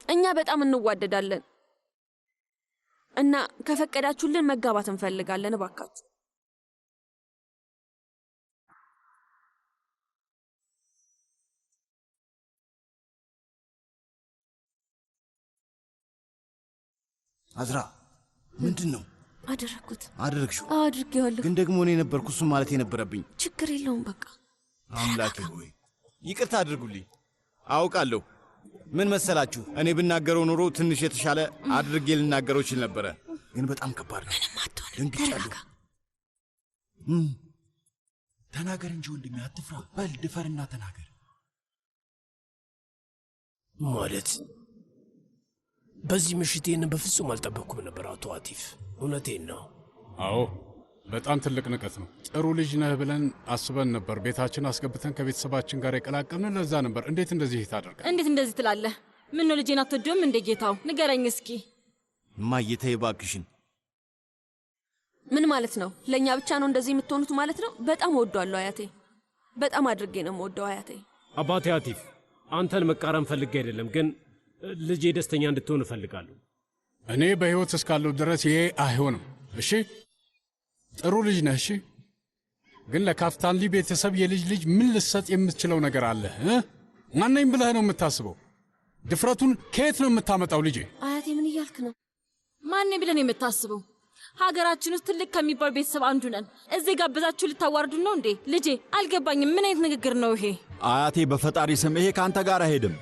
እኛ በጣም እንዋደዳለን እና ከፈቀዳችሁልን መጋባት እንፈልጋለን እባካችሁ። አዝራ ምንድነው አደረኩት? አደረግሽው? አድርጌዋለሁ። ግን ደግሞ እኔ ነበርኩ እሱ ማለት የነበረብኝ። ችግር የለውም በቃ። አምላኬ ሆይ ይቅርታ አድርጉልኝ። አውቃለሁ። ምን መሰላችሁ፣ እኔ ብናገረው ኖሮ ትንሽ የተሻለ አድርጌ ልናገረው ይችል ነበረ። ግን በጣም ከባድ ነው። ምንም አትሆንም። ተረጋጋ። ተናገር እንጂ ወንድሜ፣ አትፍራ። በል ድፈርና ተናገር። ማለት በዚህ ምሽት ይህንን በፍጹም አልጠበቅኩም ነበር አቶ አቲፍ። እውነቴን ነው። አዎ በጣም ትልቅ ንቀት ነው። ጥሩ ልጅ ነህ ብለን አስበን ነበር። ቤታችን አስገብተን ከቤተሰባችን ጋር የቀላቀልን ለዛ ነበር። እንዴት እንደዚህ ታደርጋለህ? እንዴት እንደዚህ ትላለህ? ምን ነው ልጄን አትወደውም እንዴ? ጌታው ንገረኝ እስኪ። እማዬ ተይ እባክሽን። ምን ማለት ነው? ለእኛ ብቻ ነው እንደዚህ የምትሆኑት ማለት ነው? በጣም እወደዋለሁ አያቴ። በጣም አድርጌ ነው የምወደው አያቴ። አባቴ አቲፍ፣ አንተን መቃረም ፈልጌ አይደለም፣ ግን ልጄ ደስተኛ እንድትሆን እፈልጋለሁ። እኔ በሕይወት እስካለሁ ድረስ ይሄ አይሆንም። እሺ ጥሩ ልጅ ነህ። እሺ ግን ለካፍታንሊ ቤተሰብ የልጅ ልጅ ምን ልሰጥ የምትችለው ነገር አለ? ማነኝ ብለህ ነው የምታስበው? ድፍረቱን ከየት ነው የምታመጣው? ልጄ አያቴ ምን እያልክ ነው? ማነኝ ብለህ ነው የምታስበው? ሀገራችን ውስጥ ትልቅ ከሚባል ቤተሰብ አንዱ ነን። እዚህ ጋብዛችሁ ልታዋርዱን ነው እንዴ? ልጄ አልገባኝም። ምን አይነት ንግግር ነው ይሄ? አያቴ በፈጣሪ ስም ይሄ ከአንተ ጋር አይሄድም።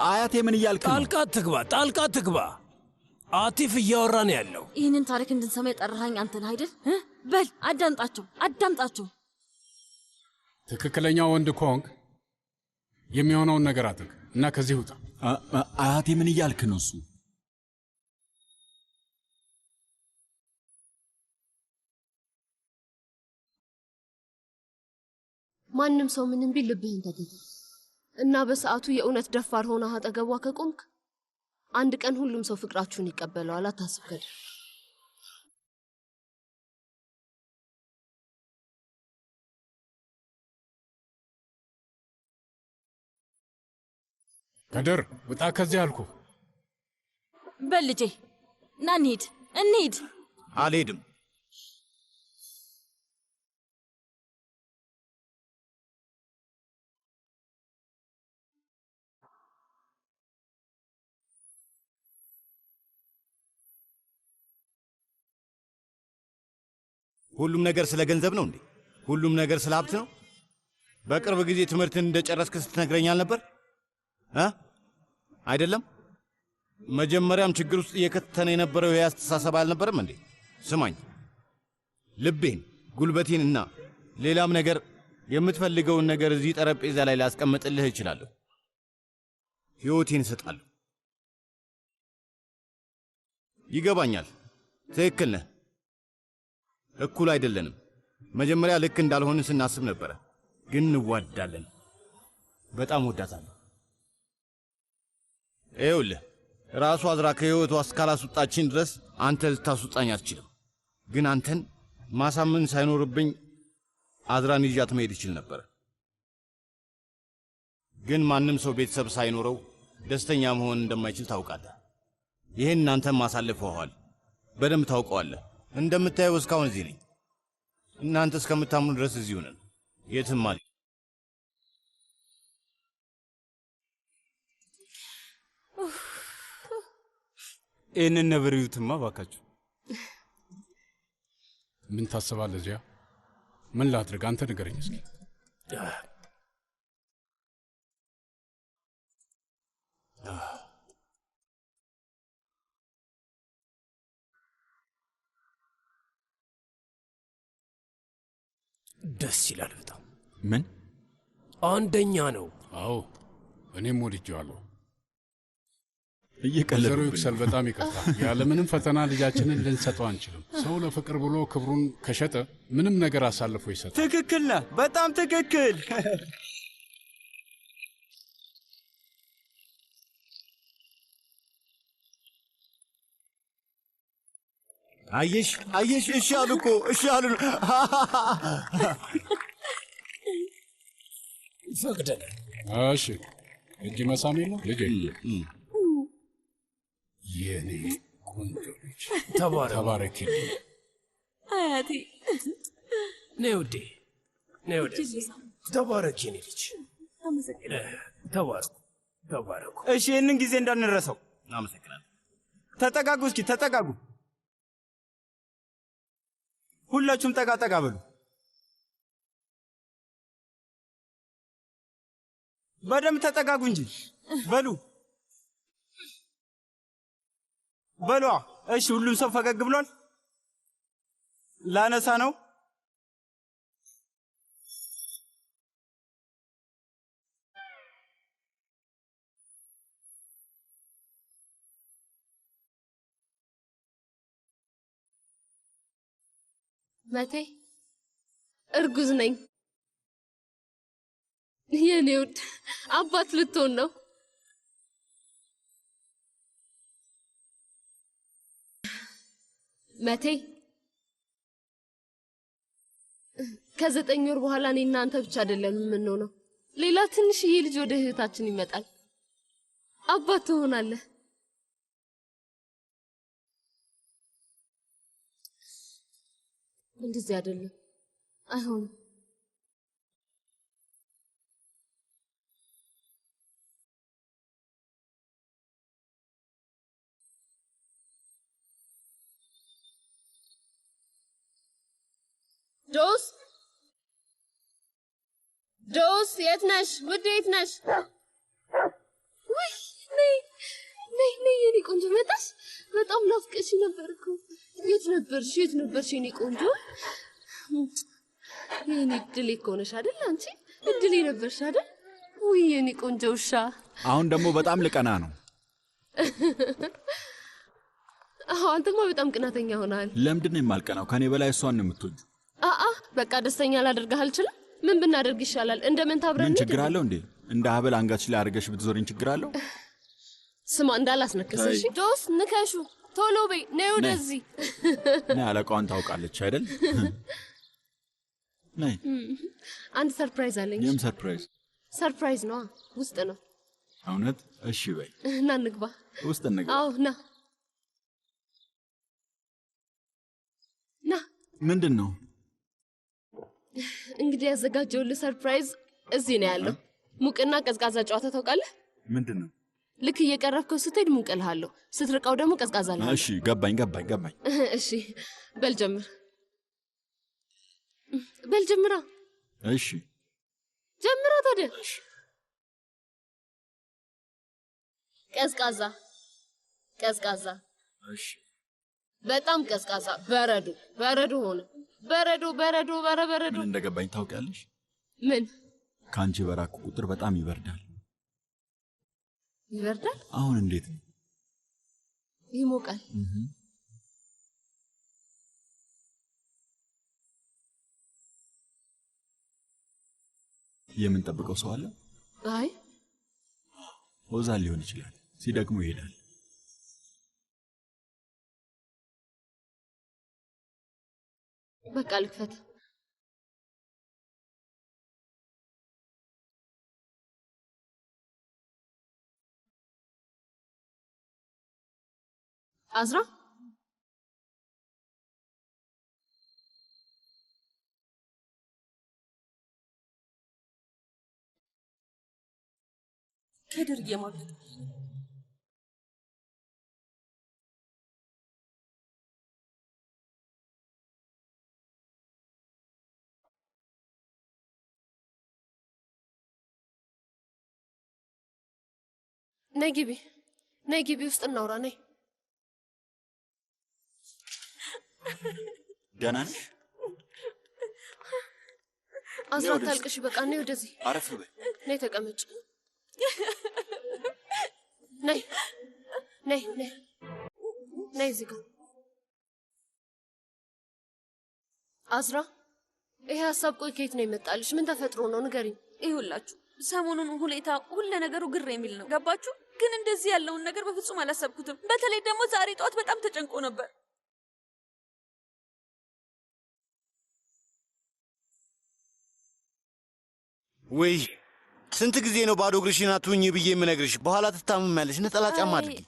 አያቴ ምን እያልክ ነው? ጣልቃ ትግባ። አቲፍ እያወራ ነው ያለው። ይህንን ታሪክ እንድንሰማ የጠራኸኝ አንተ ነህ አይደል? በል አዳምጣቸው። ትክክለኛ ወንድ ከሆንክ የሚሆነውን ነገር አድርግ እና ከዚህ ውጣ። አያቴ ምን እያልክ ነው? እሱ ማንም ሰው ምንም ቢል ልብህን ተገታ እና በሰዓቱ የእውነት ደፋር ሆነ አጠገቧ ከቆምክ አንድ ቀን ሁሉም ሰው ፍቅራችሁን ይቀበለዋል። አታስብ ከድር። ከድር ውጣ ከዚህ አልኩ። በል ልጄ ና እንሂድ። አልሄድም። ሁሉም ነገር ስለ ገንዘብ ነው እንዴ? ሁሉም ነገር ስለ ሀብት ነው? በቅርብ ጊዜ ትምህርትን እንደጨረስክ ስትነግረኛል ነበር አይደለም? መጀመሪያም ችግር ውስጥ እየከተነ የነበረው ይህ አስተሳሰብ አልነበረም እንዴ? ስማኝ፣ ልቤን፣ ጉልበቴን እና ሌላም ነገር የምትፈልገውን ነገር እዚህ ጠረጴዛ ላይ ላስቀምጥልህ እችላለሁ። ሕይወቴን እሰጣለሁ። ይገባኛል። ትክክል ነህ። እኩል አይደለንም። መጀመሪያ ልክ እንዳልሆንን ስናስብ ነበረ፣ ግን እንዋዳለን። በጣም ወዳታለሁ። ይኸውልህ ራሱ አዝራ ከሕይወቷ እስካላስወጣችን ድረስ አንተ ልታስወጣኝ አትችልም። ግን አንተን ማሳመን ሳይኖርብኝ አዝራን ይዣት መሄድ ይችል ነበር። ግን ማንም ሰው ቤተሰብ ሳይኖረው ደስተኛ መሆን እንደማይችል ታውቃለህ። ይህን አንተም ማሳልፈዋል፣ በደንብ ታውቀዋለህ። እንደምታየው እስካሁን እዚህ ነኝ። እናንተ እስከምታምኑ ድረስ እዚሁ ነን። የትም አለ። ይህንን ነብር ይዩትማ ባካችሁ። ምን ታስባለህ? እዚያ ምን ላድርግ? አንተ ንገረኝ እስኪ። ደስ ይላል በጣም። ምን አንደኛ ነው? አዎ እኔም ወድጄዋለሁ። እየቀለዱ ይክሰል። በጣም ይቅርታ። ያለምንም ፈተና ልጃችንን ልንሰጠው አንችልም። ሰው ለፍቅር ብሎ ክብሩን ከሸጠ ምንም ነገር አሳልፎ ይሰጣል። ትክክል ነህ፣ በጣም ትክክል። አየሽ፣ እሺ አሉ እኮ፣ እሺ አሉ። ፈቅደናል። እሺ እጅ መሳም የለም ልጄ። የኔ ቆንጆ ልጅ ተባረክ። ተባረክልኝ። አያቴ ነይ ውዴ፣ ነይ ወደዚህ። ተባረክ የኔ ልጅ። ተባረኩ፣ ተባረኩ። እሺ ይህንን ጊዜ እንዳንረሳው። አመሰግናለሁ። ተጠጋጉ፣ እስኪ ተጠጋጉ። ሁላችሁም ጠጋ ጠጋ በሉ። በደንብ ተጠጋጉ እንጂ። በሉ በሉ። እሺ ሁሉም ሰው ፈገግ ብሏል። ላነሳ ነው። መቴ እርጉዝ ነኝ። የኔ ውድ አባት ልትሆን ነው። መቴ ከ9 ወር በኋላ እኔ እና አንተ ብቻ አይደለም የምንሆነው። ሌላ ትንሽዬ ልጅ ወደ እህታችን ይመጣል። አባት ትሆናለህ። እንደዚህ አይደለም፣ አይሆንም። ጆስ ጆስ፣ የት ነሽ ውዴ? የት ነሽ? ውይ ነይ ነይ ነይ፣ የኔ ቆንጆ መጣሽ። በጣም ናፍቀሽ ነበር እኮ። የት ነበርሽ? የት ነበርሽ የኔ ቆንጆ? የኔ እድሌ እኮ ነሽ አይደል? አንቺ እድሌ ነበርሽ አይደል? ውይ የኔ ቆንጆ ውሻ። አሁን ደግሞ በጣም ልቀና ነው። አዎ አንተማ በጣም ቅናተኛ ሆነሃል። ለምንድን ነው የማልቀናው? ከኔ በላይ እሷን ነው የምትወጂው። በቃ ደስተኛ ላደርግህ አልችልም። ምን ብናደርግ ይሻላል? እንደምን ታብረን? ምን ችግር አለው እንዴ? እንደ ሀብል አንገትሽ ላይ አድርገሽ ብትዞሪኝ ችግር አለው? ስማ እንዳላስነክስሽ። ጆስ ንከሹ፣ ቶሎ በይ፣ ነይ ወደዚህ። ነይ፣ አለቃዋን ታውቃለች አይደል? ነይ። አንድ ሰርፕራይዝ አለኝ። የም ሰርፕራይዝ? ሰርፕራይዝ ነው፣ ውስጥ ነው። እውነት? እሺ በይ። ና እንግባ። ውስጥ እንግባ። አዎ ና ና። ምንድን ነው? እንግዲህ ያዘጋጀውልህ ሰርፕራይዝ እዚህ ነው ያለው። ሙቅና ቀዝቃዛ ጨዋታ ታውቃለህ? ምንድን ነው? ልክ እየቀረብከው ስትሄድ ሙቅ እልሃለሁ፣ ስትርቀው ደግሞ ቀዝቃዛ እልሃለሁ። እሺ ገባኝ ገባኝ ገባኝ። እሺ በል ጀምር፣ በል ጀምራ። እሺ ጀምራ ታዲያ። ቀዝቃዛ ቀዝቃዛ። እሺ በጣም ቀዝቃዛ። በረዶ በረዶ ሆነ። በረዶ በረዶ በረዶ። ምን እንደገባኝ ታውቂያለሽ? ምን? ከአንቺ በራኩ ቁጥር በጣም ይበርዳል። ይበርዳል? አሁን እንዴት ነው? ይሞቃል። የምንጠብቀው ሰው አለ? አይ ሆዛል ሊሆን ይችላል። ሲደግሞ ይሄዳል። በቃ ልክፈት። አዝራ ከድር እየማለች ነይ ግቢ፣ ነይ ግቢ፣ ውስጥ እናውራ። ነይ። ደህና ነሽ? አዝራ ታልቅሽ። በቃ ነይ ወደዚህ። አረፍ በይ። ነይ ተቀመጭ። ነይ ነይ ነይ ነይ እዚህ ጋር። አዝራ ይሄ ሀሳብ ቆይ ከየት ነው የመጣልሽ? ምን ተፈጥሮ ነው? ንገሪኝ። ይሁላችሁ ሰሞኑን ሁኔታ ሁሉ ነገሩ ግር የሚል ነው። ገባችሁ? ግን እንደዚህ ያለውን ነገር በፍጹም አላሰብኩትም። በተለይ ደግሞ ዛሬ ጠዋት በጣም ተጨንቆ ነበር። ወይ ስንት ጊዜ ነው ባዶ እግርሽን አትሁኝ ብዬ የምነግርሽ? በኋላ ትታመሚያለሽ። ነጠላ ጫማ አድርጊ።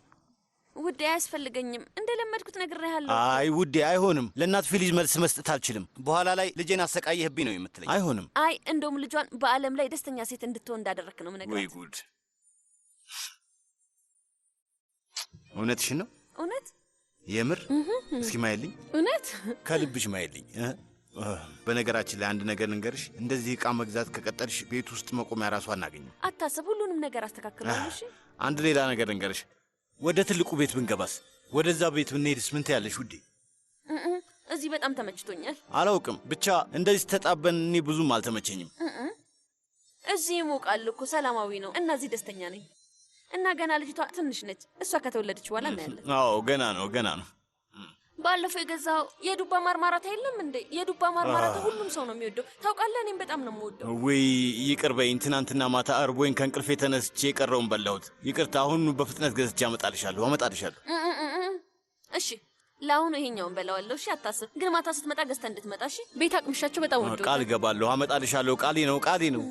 ውዴ አያስፈልገኝም። እንደለመድኩት ነግሬሃለሁ። አይ ውዴ አይሆንም። ለእናት ፊሊዝ መልስ መስጠት አልችልም። በኋላ ላይ ልጄን አሰቃየህብኝ ነው የምትለኝ። አይሆንም። አይ እንደውም ልጇን በዓለም ላይ ደስተኛ ሴት እንድትሆን እንዳደረክ ነው የምነግራት። ወይ ጉድ! እውነትሽን ነው? እውነት? የምር? እስኪ ማይልኝ። እውነት? ከልብሽ ማይልኝ። በነገራችን ላይ አንድ ነገር እንገርሽ፣ እንደዚህ ዕቃ መግዛት ከቀጠልሽ ቤት ውስጥ መቆሚያ ራሱ አናገኝም። አታስብ፣ ሁሉንም ነገር አስተካክላለሁ። እሺ። አንድ ሌላ ነገር እንገርሽ፣ ወደ ትልቁ ቤት ብንገባስ? ወደዛ ቤት ብንሄድስ ምን ትያለሽ ውዴ? እዚህ በጣም ተመችቶኛል። አላውቅም፣ ብቻ እንደዚህ ተጣበን እኔ ብዙም አልተመቸኝም። እዚህ ይሞቃል እኮ ሰላማዊ ነው እና እዚህ ደስተኛ ነኝ። እና ገና ልጅቷ ትንሽ ነች። እሷ ከተወለደች በኋላ እናያለን። አዎ ገና ነው ገና ነው። ባለፈው የገዛው የዱባ ማርማራታ የለም እንዴ? የዱባ ማርማራታ ሁሉም ሰው ነው የሚወደው ታውቃለህ። እኔም በጣም ነው የምወደው። ወይ ይቅር በይኝ፣ ትናንትና ማታ አርቦኝ ከእንቅልፌ ተነስቼ የቀረውን በላሁት። ይቅርታ፣ አሁን በፍጥነት ገዝቼ አመጣልሻለሁ። እሺ ለአሁኑ ይሄኛውን በላዋለሁ። እሺ አታስብ፣ ግን ማታ ስትመጣ ገዝተህ እንድትመጣ እሺ። ቤት አቅምሻቸው በጣም ወደው ቃል እገባለሁ፣ አመጣልሻለሁ። ቃሌ ነው ቃሌ ነው።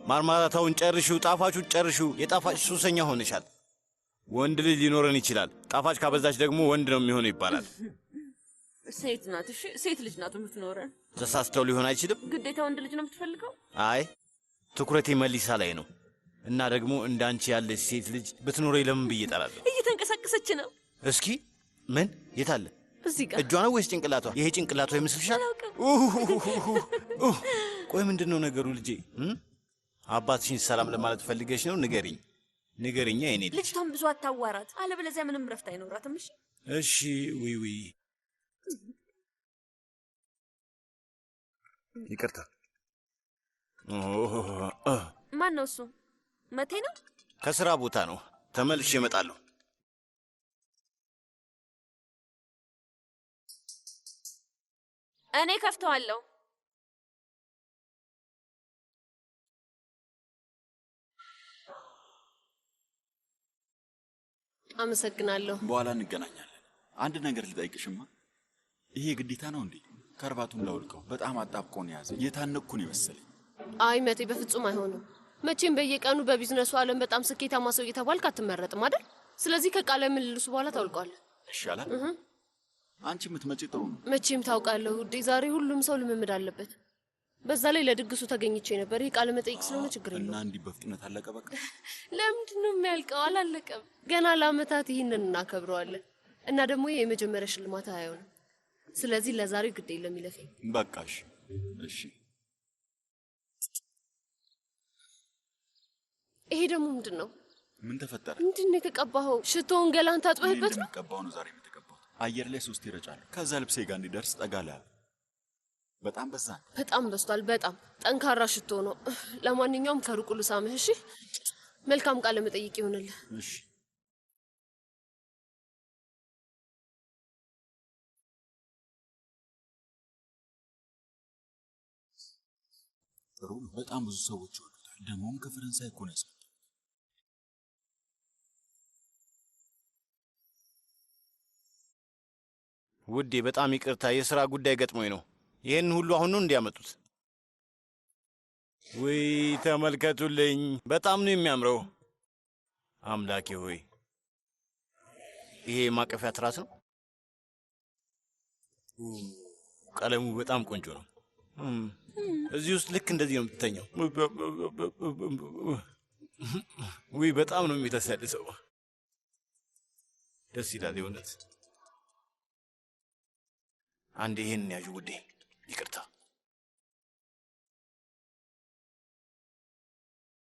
ማርማራታውን ጨርሺው፣ ጣፋጩን ጨርሺው። የጣፋጭ ሱሰኛ ሆነሻል። ወንድ ልጅ ሊኖረን ይችላል፣ ጣፋጭ ካበዛች ደግሞ ወንድ ነው የሚሆነው ይባላል። ሴት ናት። እሺ ሴት ልጅ ናት የምትኖረን። ተሳስተው ሊሆን አይችልም። ግዴታ ወንድ ልጅ ነው የምትፈልገው? አይ ትኩረቴ መሊሳ ላይ ነው። እና ደግሞ እንዳንቺ ያለች ሴት ልጅ ብትኖረኝ ለምን ብዬ እጠራለሁ። እየተንቀሳቀሰች ነው። እስኪ ምን የት አለ? እዚህ ጋር እጇ ነው ወይስ ጭንቅላቷ? ይሄ ጭንቅላቷ ይመስልሻል? ቆይ ምንድን ነው ነገሩ ልጄ? አባትሽን ሰላም ለማለት ፈልገሽ ነው? ንገሪኝ ንገሪኛ። የኔ ልጅቷን ብዙ አታዋራት፣ አለበለዚያ ምንም ረፍት አይኖራትም። እሺ እሺ። ዊ ይቅርታ። ማን ነው እሱ? መቴ ነው። ከስራ ቦታ ነው። ተመልሼ እመጣለሁ። እኔ ከፍተዋለሁ። አመሰግናለሁ። በኋላ እንገናኛለን። አንድ ነገር ልጠይቅሽማ። ይሄ ግዴታ ነው እንዴ? ከርባቱን ላውልቀው። በጣም አጣብቆን የያዘ የታነቅኩ ነው የመሰለኝ። አይ መቴ፣ በፍጹም አይሆንም። መቼም በየቀኑ በቢዝነሱ ዓለም በጣም ስኬታማ ሰው እየተባልክ አትመረጥም አይደል? ስለዚህ ከቃለ ምልልሱ በኋላ ታውልቀዋለህ። ይሻላል። አንቺ የምትመጪ ጥሩ ነው። መቼም ታውቃለህ ውዴ፣ ዛሬ ሁሉም ሰው ልምምድ አለበት። በዛ ላይ ለድግሱ ተገኝቼ ነበር። ይህ ቃለ መጠይቅ ስለሆነ ችግር የለውም። እና እንዲህ በፍጥነት አለቀ? በቃ ለምንድን ነው የሚያልቀው? አላለቀም። ገና ለአመታት ይህንን እናከብረዋለን። እና ደግሞ ይሄ የመጀመሪያ ሽልማት አይሆንም። ስለዚህ ለዛሬው ግድ የለም ይለፈኝ። በቃ እሺ እሺ። ይሄ ደግሞ ምንድን ነው? ምን ተፈጠረ? ምንድን ነው የተቀባኸው? ሽቶውን ገላን ታጥበህበት ነው? እንደምቀባው ነው ዛሬ የምትቀባው። አየር ላይ 3 ይረጫሉ። ከዛ ልብሴ ጋር እንዲደርስ ጠጋላል። በጣም በዛ። በጣም በስቷል። በጣም ጠንካራ ሽቶ ነው። ለማንኛውም ከሩቁ ልሳምህ። እሺ፣ መልካም ቃለ መጠይቅ ይሆንልህ። እሺ። ጥሩ ነው። በጣም ብዙ ሰዎች ይወዱታል። ደግሞም ከፈረንሳይ እኮ ነው ያስመጣው። ውዴ በጣም ይቅርታ፣ የሥራ ጉዳይ ገጥሞኝ ነው። ይህን ሁሉ አሁን ነው እንዲያመጡት? ውይ ተመልከቱልኝ፣ በጣም ነው የሚያምረው። አምላኬ ሆይ፣ ይሄ ማቀፊያ ትራስ ነው። ቀለሙ በጣም ቆንጆ ነው። እዚህ ውስጥ ልክ እንደዚህ ነው የምትተኛው። ውይ በጣም ነው የሚተሰልሰው። ደስ ይላል የእውነት። አንዴ ይሄንን ያዡ ውዴ። ይቅርታ።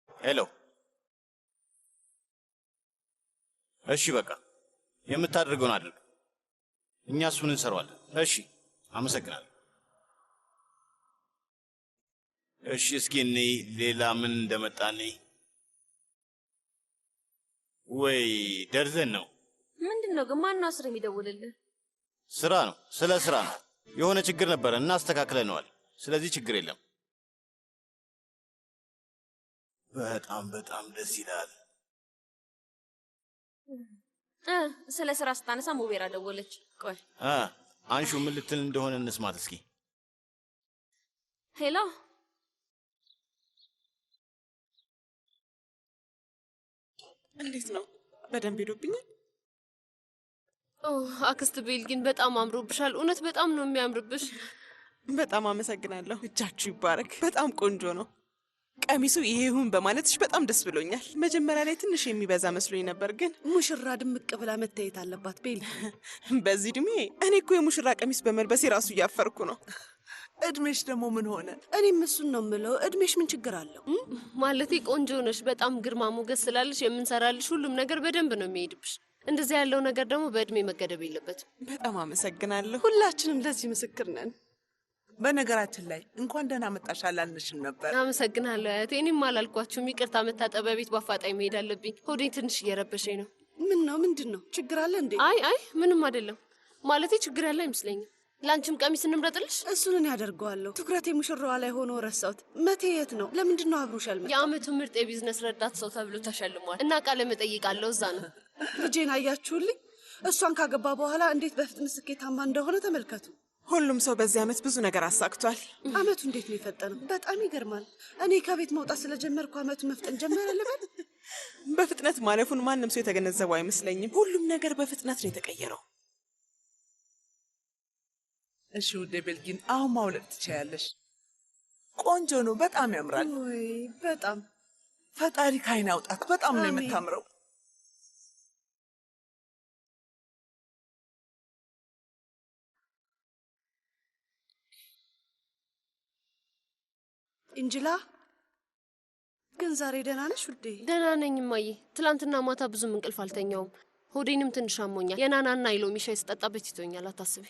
ሄሎ። እሺ በቃ የምታደርገውን አድርግ፣ እኛ እሱን እንሰራዋለን። እሺ አመሰግናለሁ። እሺ እስኪ እኔ ሌላ ምን እንደመጣ ነኝ። ወይ ደርዘን ነው። ምንድን ነው ግን? ማነው አስር የሚደውልልህ? ስራ ነው፣ ስለ ስራ ነው። የሆነ ችግር ነበረ እና አስተካክለነዋል። ስለዚህ ችግር የለም። በጣም በጣም ደስ ይላል። ስለ ስራ ስታነሳ ሙቤራ ደወለች። ቆይ አንሹ፣ ምን ልትል እንደሆነ እንስማት እስኪ። ሄሎ እንዴት ነው? በደንብ ሄዶብኛል? አክስት ቤልጊን በጣም አምሮብሻል። እውነት በጣም ነው የሚያምርብሽ። በጣም አመሰግናለሁ። እጃችሁ ይባረክ። በጣም ቆንጆ ነው። ቀሚሱ ይሄ ይሁን በማለትሽ በጣም ደስ ብሎኛል። መጀመሪያ ላይ ትንሽ የሚበዛ መስሎኝ ነበር፣ ግን ሙሽራ ድምቅ ብላ መታየት አለባት ቤል። በዚህ እድሜ እኔ እኮ የሙሽራ ቀሚስ በመልበሴ ራሱ እያፈርኩ ነው። እድሜሽ ደግሞ ምን ሆነ? እኔም እሱን ነው የምለው። እድሜሽ ምን ችግር አለው? ማለቴ ቆንጆ ነሽ። በጣም ግርማ ሞገስ ስላለሽ የምንሰራልሽ ሁሉም ነገር በደንብ ነው የሚሄድብሽ። እንደዚህ ያለው ነገር ደግሞ በእድሜ መገደብ የለበትም። በጣም አመሰግናለሁ። ሁላችንም ለዚህ ምስክር ነን። በነገራችን ላይ እንኳን ደህና መጣሽ አላልንሽም ነበር? አመሰግናለሁ አያቴ። እኔም አላልኳችሁም። ይቅርታ፣ መታጠቢያ ቤት በአፋጣኝ መሄድ አለብኝ። ሆዴ ትንሽ እየረበሸኝ ነው። ምን ነው? ምንድን ነው? ችግር አለ እንዴ? አይ ምንም አይደለም። ማለቴ ችግር ያለ አይመስለኝም። ላንቺም ቀሚስ እንምረጥልሽ? እሱን እኔ ያደርገዋለሁ። ትኩረቴ ሙሽራዋ ላይ ሆኖ ረሳሁት። መቴ የት ነው? ለምንድን ነው አብሮሽ ያልመጣው? የአመቱ ምርጥ የቢዝነስ ረዳት ሰው ተብሎ ተሸልሟል እና ቃለ መጠይቅ አለው። እዛ ነው። ልጄን አያችሁልኝ? እሷን ካገባ በኋላ እንዴት በፍጥነት ስኬታማ እንደሆነ ተመልከቱ። ሁሉም ሰው በዚህ አመት ብዙ ነገር አሳክቷል። አመቱ እንዴት ነው የፈጠነው? በጣም ይገርማል። እኔ ከቤት መውጣት ስለጀመርኩ አመቱ መፍጠን ጀመረ ልበል? በፍጥነት ማለፉን ማንም ሰው የተገነዘበው አይመስለኝም። ሁሉም ነገር በፍጥነት ነው የተቀየረው። እሺ ውዴ ቤልጊን፣ አሁን ማውለቅ ትችያለሽ። ቆንጆ ነው፣ በጣም ያምራል። ወይ በጣም ፈጣሪ ካይን አውጣት። በጣም ነው የምታምረው። እንጅላ ግን ዛሬ ደህና ነሽ ውዴ? ደህና ነኝ እማዬ። ትላንትና ማታ ብዙም እንቅልፍ አልተኛውም። ሆዴንም ትንሽ አሞኛል። የናናና የሎሚ ሻይ ስጠጣበት ይቶኛል። አታስቢ።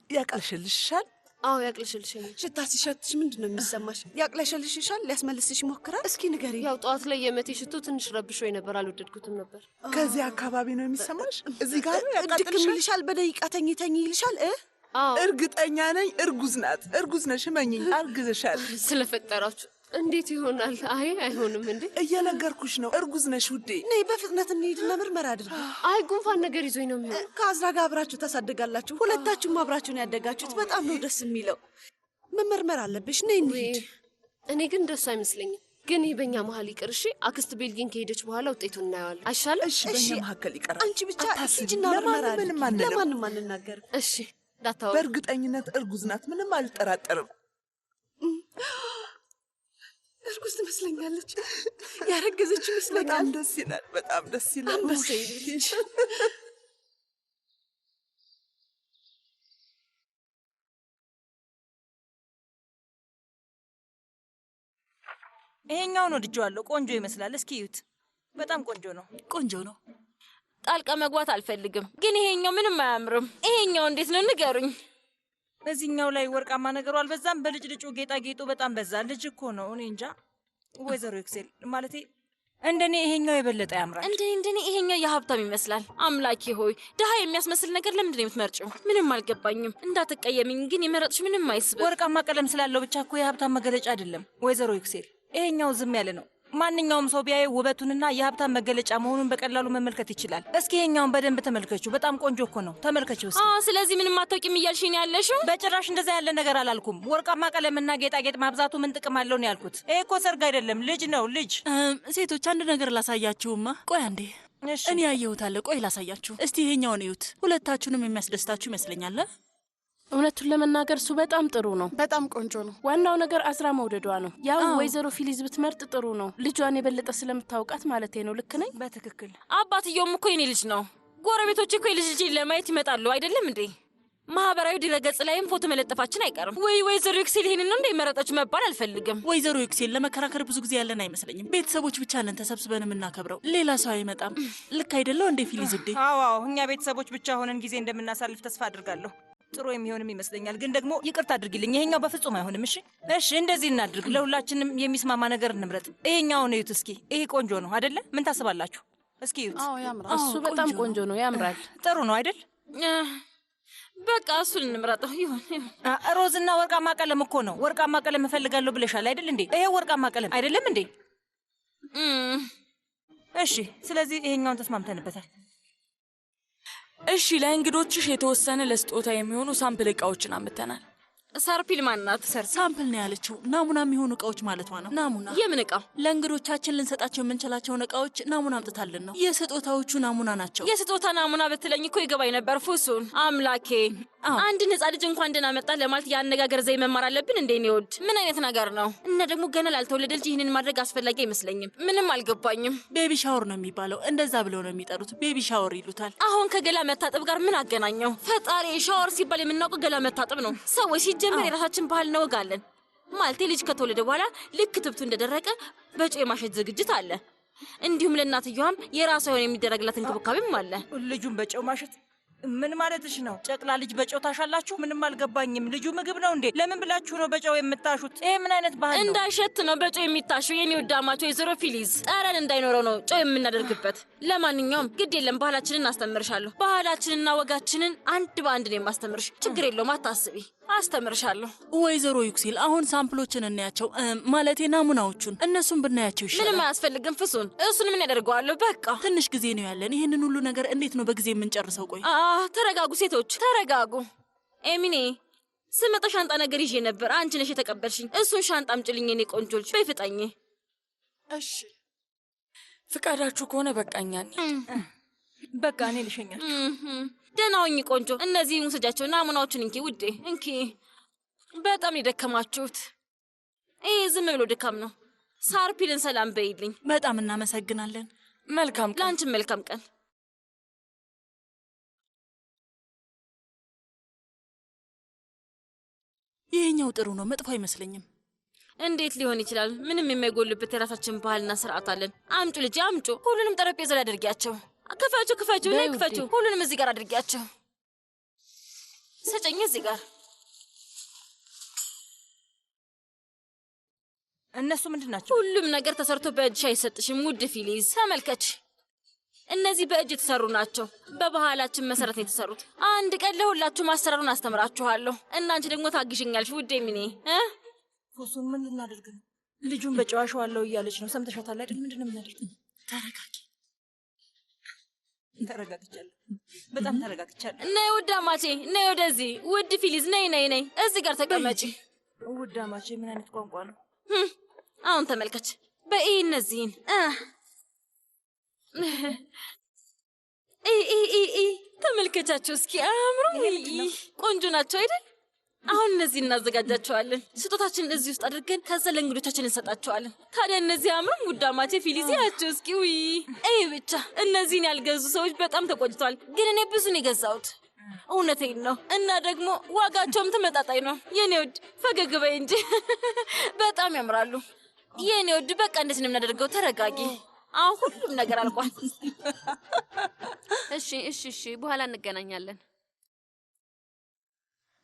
ያቅለሽልሻል? አዎ ያቅለሽልሽኛል። ሽታ ሲሸትሽ ምንድን ነው የሚሰማሽ? ያቅለሽልሽሻል? ሊያስመልስሽ ይሞክራል? እስኪ ንገሪ። ያው ጠዋት ላይ የመቴ ሽቶ ትንሽ ረብሾኝ ነበር፣ አልወደድኩትም ነበር። ከዚህ አካባቢ ነው የሚሰማሽ? እዚህ ጋር ነው ድክም ይልሻል? በደቂቃ ተኝ ይልሻል? እርግጠኛ ነኝ እርጉዝ ናት። እርጉዝ ነሽ፣ እመኚኝ፣ አርግዘሻል። ስለፈጠራችሁ እንዴት ይሆናል? አይሆንም እንዴ! እየነገርኩሽ ነው፣ እርጉዝ ነሽ ውዴ። ነይ በፍጥነት እንሂድና ምርመራ አድርጉ። አይ ጉንፋን ነገር ይዞኝ ነው የሚሆነው። ከአዝራ ጋር አብራችሁ ታሳድጋላችሁ። ሁለታችሁም አብራችሁን ያደጋችሁት። በጣም ነው ደስ የሚለው። መመርመር አለብሽ። ነይ እንሂድ። እኔ ግን ደስ አይመስለኝም። ግን ይህ በእኛ መሀል ይቅር እሺ። አክስት ቤልጊን ከሄደች በኋላ ውጤቱን እናየዋለን። አይሻልም? እሺ፣ በእኛ መካከል ይቀራል። አንቺ ብቻ ሂጂና ምርመራ አድርጊ። ለማንም አንናገርም። እሺ ዳታው በእርግጠኝነት እርጉዝ ናት። ምንም አልጠራጠርም። እርጉዝ ትመስለኛለች። ያረገዘች ይመስለኛል። በጣም ደስ ይላል። በጣም ደስ ይላል። አንበሳ ልጅ ይሄኛውን ወድጄዋለሁ። ቆንጆ ይመስላል። እስኪ እዩት። በጣም ቆንጆ ነው። ቆንጆ ነው። ጣልቃ መግባት አልፈልግም፣ ግን ይሄኛው ምንም አያምርም። ይሄኛው እንዴት ነው ንገሩኝ። እዚህኛው ላይ ወርቃማ ነገሩ አልበዛም? በልጅ ልጩ ጌጣጌጡ በጣም በዛ። ልጅ እኮ ነው። እኔ እንጃ። ወይዘሮ ኤክሴል ማለቴ እንደኔ ይሄኛው የበለጠ ያምራል። እንደኔ ይሄኛው የሀብታም ይመስላል። አምላኬ ሆይ ድሃ የሚያስመስል ነገር ለምንድን ነው የምትመርጪው? ምንም አልገባኝም። እንዳትቀየሚኝ ግን የመረጥሽ ምንም አይስብም። ወርቃማ ቀለም ስላለው ብቻ እኮ የሀብታም መገለጫ አይደለም ወይዘሮ ኤክሴል። ይሄኛው ዝም ያለ ነው። ማንኛውም ሰው ቢያየው ውበቱንና የሀብታም መገለጫ መሆኑን በቀላሉ መመልከት ይችላል። እስኪ ይሄኛውን በደንብ ተመልከችው። በጣም ቆንጆ እኮ ነው። ተመልከችው እስኪ። ስለዚህ ምንም አታውቂም እያልሽኝ ያለሽው? በጭራሽ እንደዛ ያለ ነገር አላልኩም። ወርቃማ ቀለምና ጌጣጌጥ ማብዛቱ ምን ጥቅም አለው ነው ያልኩት። ይሄ እኮ ሰርግ አይደለም፣ ልጅ ነው። ልጅ ሴቶች አንድ ነገር ላሳያችሁማ። ቆይ አንዴ፣ እኔ ያየሁት አለ። ቆይ ላሳያችሁ። እስቲ ይሄኛውን እዩት። ሁለታችሁንም የሚያስደስታችሁ ይመስለኛል። እውነቱን ለመናገር እሱ በጣም ጥሩ ነው። በጣም ቆንጆ ነው። ዋናው ነገር አዝራ መውደዷ ነው። ያው ወይዘሮ ፊሊዝ ብትመርጥ ጥሩ ነው። ልጇን የበለጠ ስለምታውቃት ማለቴ ነው። ልክ ነኝ? በትክክል። አባትየውም እኮ የኔ ልጅ ነው። ጎረቤቶች እኮ የልጅ ልጅ ለማየት ይመጣሉ አይደለም እንዴ? ማህበራዊ ድረገጽ ላይም ፎቶ መለጠፋችን አይቀርም። ወይዘሮ ኤክሴል ይሄንን ነው እንደ መረጠች መባል አልፈልግም። ወይዘሮ ኤክሴል ለመከራከር ብዙ ጊዜ ያለን አይመስለኝም። ቤተሰቦች ብቻ ነን ተሰብስበን የምናከብረው። ሌላ ሰው አይመጣም። ልክ አይደለው እንዴ ፊሊዝ? እንዴ አዎ፣ እኛ ቤተሰቦች ብቻ ሆነን ጊዜ እንደምናሳልፍ ተስፋ አድርጋለሁ። ጥሩ የሚሆንም ይመስለኛል። ግን ደግሞ ይቅርታ አድርጊልኝ፣ ይሄኛው በፍጹም አይሆንም። እሺ እንደዚህ እናድርግ። ለሁላችንም የሚስማማ ነገር እንምረጥ። ይሄኛውን እዩት እስኪ። ይሄ ቆንጆ ነው አይደለ? ምን ታስባላችሁ? እስኪ እዩት። ያምራል። እሱ በጣም ቆንጆ ነው፣ ያምራል። ጥሩ ነው አይደል? በቃ እሱን እንምረጠው። ይሁን። ሮዝና ወርቃማ ቀለም እኮ ነው። ወርቃማ ቀለም እፈልጋለሁ ብለሻል አይደል እንዴ? ይሄ ወርቃማ ቀለም አይደለም እንዴ? እሺ፣ ስለዚህ ይሄኛውን ተስማምተንበታል። እሺ፣ ለእንግዶችሽ የተወሰነ ለስጦታ የሚሆኑ ሳምፕል እቃዎችን አምጥተናል። ሰርፒል ማናት? ሳምፕል ነው ያለችው። ናሙና የሚሆኑ እቃዎች ማለቷ ነው። ናሙና የምን እቃ? ለእንግዶቻችን ልንሰጣቸው የምንችላቸውን እቃዎች ናሙና አምጥታልን ነው። የስጦታዎቹ ናሙና ናቸው። የስጦታ ናሙና ብትለኝ እኮ ይገባኝ ነበር። ፉሱን አምላኬ፣ አንድ ነጻ ልጅ እንኳን ደህና መጣ ለማለት የአነጋገር ዘይ መማር አለብን እንዴ? ይወድ ምን አይነት ነገር ነው? እና ደግሞ ገና ላልተወለደ ልጅ ይህንን ማድረግ አስፈላጊ አይመስለኝም። ምንም አልገባኝም። ቤቢ ሻወር ነው የሚባለው። እንደዛ ብለው ነው የሚጠሩት። ቤቢ ሻወር ይሉታል። አሁን ከገላ መታጠብ ጋር ምን አገናኘው? ፈጣሪ፣ ሻወር ሲባል የምናውቀው ገላ መታጠብ ነው። ሰዎች ሲጀመር የራሳችን ባህል እናወጋለን። ማለቴ ልጅ ከተወለደ በኋላ ልክ ትብቱ እንደደረቀ በጮ የማሸት ዝግጅት አለ። እንዲሁም ለእናትየዋም የራሷ የሆነ የሚደረግላት እንክብካቤም አለ። ልጁን በጨው ማሸት ምን ማለትሽ ነው? ጨቅላ ልጅ በጨው ታሻላችሁ? ምንም አልገባኝም። ልጁ ምግብ ነው እንዴ? ለምን ብላችሁ ነው በጨው የምታሹት? ይሄ ምን አይነት ባህል ነው? እንዳይሸት ነው በጨው የሚታሸው። የኔ ወዳማቸው የዘሮ ፊሊዝ ጠረን እንዳይኖረው ነው ጨው የምናደርግበት። ለማንኛውም ግድ የለም፣ ባህላችንን አስተምርሻለሁ። ባህላችንና ወጋችንን አንድ በአንድ ነው የማስተምርሽ። ችግር የለውም፣ አታስቢ፣ አስተምርሻለሁ። ወይዘሮ ዩክሲል፣ አሁን ሳምፕሎችን እናያቸው፣ ማለቴ ናሙናዎቹን። እነሱን ብናያቸው ይሻላል። ምንም አያስፈልግም ፍሱን። እሱን ምን ያደርገዋለሁ? በቃ ትንሽ ጊዜ ነው ያለን። ይህንን ሁሉ ነገር እንዴት ነው በጊዜ የምንጨርሰው? ቆይ ተረጋጉ ሴቶች፣ ተረጋጉ። ኤሚኔ ስመጣ ሻንጣ ነገር ይዤ ነበር። አንቺ ነሽ የተቀበልሽኝ። እሱን ሻንጣ አምጪልኝ የኔ ቆንጆ ልጅ። በይ ፍጠኝ። እሺ ፍቃዳችሁ ከሆነ በቃኛል። በቃ እኔ ልሸኛል። ደህና ሁኚ ቆንጆ። እነዚህን ውሰጃቸው፣ ናሙናዎችን እንኪ ውዴ፣ እንኪ። በጣም የደከማችሁት። ይሄ ዝም ብሎ ድካም ነው። ሳርፒልን ሰላም በይልኝ። በጣም እናመሰግናለን። መልካም ቀን። ለአንቺም መልካም ቀን። ይሄኛው ጥሩ ነው፣ መጥፎ አይመስለኝም። እንዴት ሊሆን ይችላል? ምንም የማይጎልበት የራሳችን ባህልና ስርዓት አለን። አምጩ ልጅ አምጩ። ሁሉንም ጠረጴዛ ላይ አድርጊያቸው። ክፈችው፣ ክፈችው፣ ላይ ክፈችው። ሁሉንም እዚህ ጋር አድርጊያቸው። ስጭኝ እዚህ ጋር። እነሱ ምንድን ናቸው? ሁሉም ነገር ተሰርቶ በእጅሽ አይሰጥሽም ውድ ፊሊዝ። ተመልከች፣ እነዚህ በእጅ የተሰሩ ናቸው። በባህላችን መሰረት ነው የተሰሩት። አንድ ቀን ለሁላችሁም አሰራሩን አስተምራችኋለሁ። እናንቺ ደግሞ ታግሽኛለሽ ውዴ ሚኔ። ፉሱን ምን ልናደርግ ነው? ልጁን በጨዋሸዋለሁ እያለች ነው። ሰምተሻታል አይደል? ምንድን ነው የምናደርገው? ተረጋጊ። ተረጋግቻለሁ፣ በጣም ተረጋግቻለሁ። ነይ ውድ አማቼ፣ ነይ ወደዚህ። ውድ ፊሊዝ ነይ፣ ነይ፣ ነይ። እዚህ ጋር ተቀመጪ። ውድ አማቼ ምን አይነት ቋንቋ ነው? አሁን ተመልከች። በይ እነዚህን ተመልከቻቸው እስኪ። አምሮ ቆንጆ ናቸው አይደል? አሁን እነዚህ እናዘጋጃቸዋለን። ስጦታችንን እዚህ ውስጥ አድርገን ከዛ ለእንግዶቻችን እንሰጣቸዋለን። ታዲያ እነዚህ አምሮም ጉዳማቼ ፊሊዚ ናቸው። እስኪ ብቻ እነዚህን ያልገዙ ሰዎች በጣም ተቆጭተዋል። ግን እኔ ብዙ ነው የገዛሁት። እውነቴን ነው። እና ደግሞ ዋጋቸውም ተመጣጣኝ ነው። የኔ ውድ ፈገግ በይ እንጂ በጣም ያምራሉ። የኔ ውድ በቃ እንደዚህ ነው የምናደርገው። ተረጋጊ። አሁን ሁሉም ነገር አልቋል። እሺ፣ እሺ፣ እሺ፣ በኋላ እንገናኛለን።